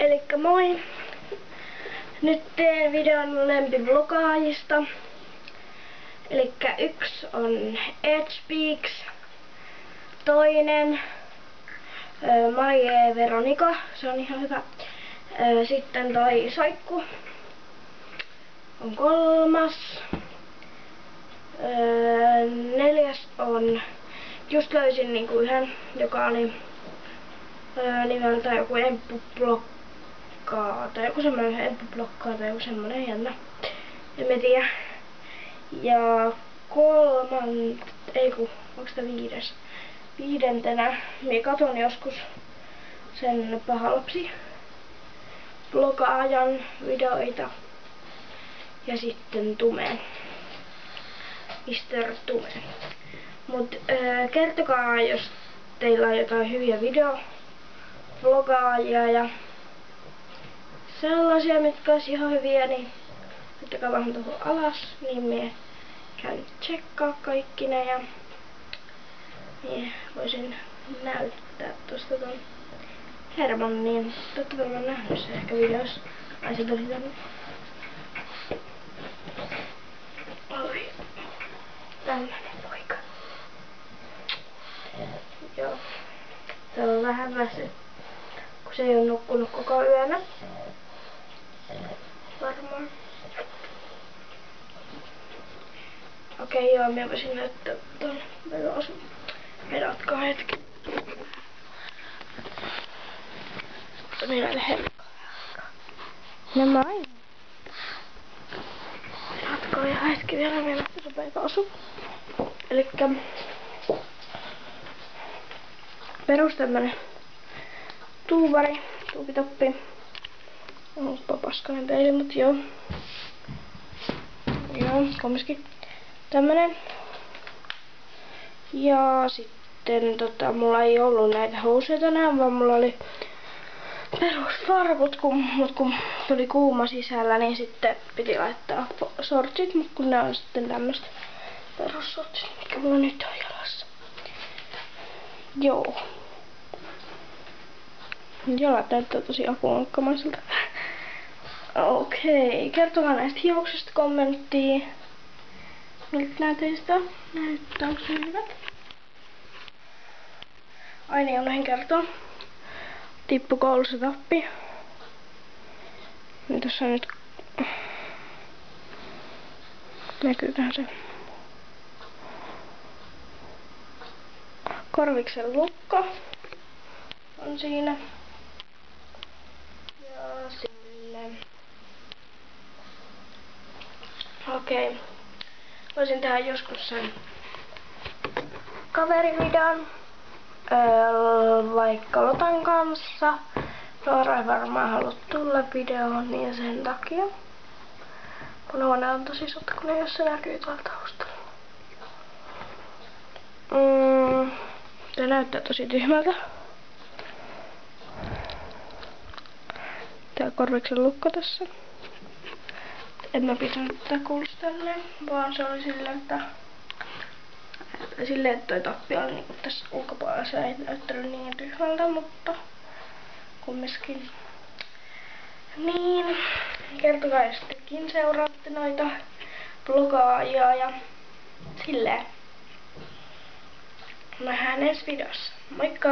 Elikkä moi! Nyt teen videon lempivlogaajista. Elikkä yksi on Edgespeaks, toinen Marie Veronika, se on ihan hyvä. Sitten toi Soikku on kolmas. Neljäs on, just löysin niinku yhden, joka oli nimeltä joku Emppublokkaa tai joku semmonen Emppublokkaa tai joku semmonen jännä. En mä tiedä. Ja onks tää viides? Viidentenä minä katon joskus sen pahalapsi blogaajan videoita. Ja sitten Tume. Mr. Tume. Mut kertokaa jos teillä on jotain hyviä videovlogaajia ja sellaisia, mitkä olisi ihan hyviä, niin laittakaa vähän tuohon alas, niin mie käyn tsekkaa kaikki ne ja mie voisin näyttää tosta ton Hermannin. Te ootte varmaan nähnyt se ehkä videossa. Ai se tuli tänne. Oi. Tällainen poika. Joo. Se on vähän väsy, kun se ei ole nukkunut koko yönä. Varmaan. Okei, joo, minä voisin näyttää ton velosun. Hedatkaa hetki. Minä lähden. No moi. Hedatkaa ihan hetki vielä, minä lähten sun velosun. Elikkä perus tämmönen tuupitoppi. Onpa paskanen peili, mut joo. Joo, kumminkin tämmönen. Ja sitten mulla ei ollut näitä housuja tänään, vaan mulla oli perusfarkut, mut kun tuli kuuma sisällä, niin sitten piti laittaa sortsit, mut kun ne on sitten tämmöstä perussortsit, mitkä mulla nyt on jalassa. Joo. Jalat näyttää tosi apuankkamaiselta. Okei, kertokaa näistä hiuksista kommenttia. Miltä nää teistä näyttää? Onko se hyvät? Ai niin, unohdin kertoa. Tippu koulussa tappi. Niin tossa nyt näkyyköhän se. Korviksen lukko on siinä. Ja sinne. Okei. Voisin tehdä joskus sen kaverivideon. Vaikka Lotan kanssa. Noora ei varmaan halua tulla videoon, niin sen takia. Kun huone on tosi sotkunen, jos se näkyy tuolta taustalla. Tää näyttää tosi tyhmältä. Tää korviksen lukko tässä. En mä pitänyt tätä kuulustellen, vaan se oli silleen, että toi tappi oli niinku tässä ulkopuolella. Se ei näyttänyt niin tyhmältä, mutta kumminkin. Niin, kertokaa jos tekin seuraatte noita blogaajia ja silleen. Nähdään ensi videossa. Moikka!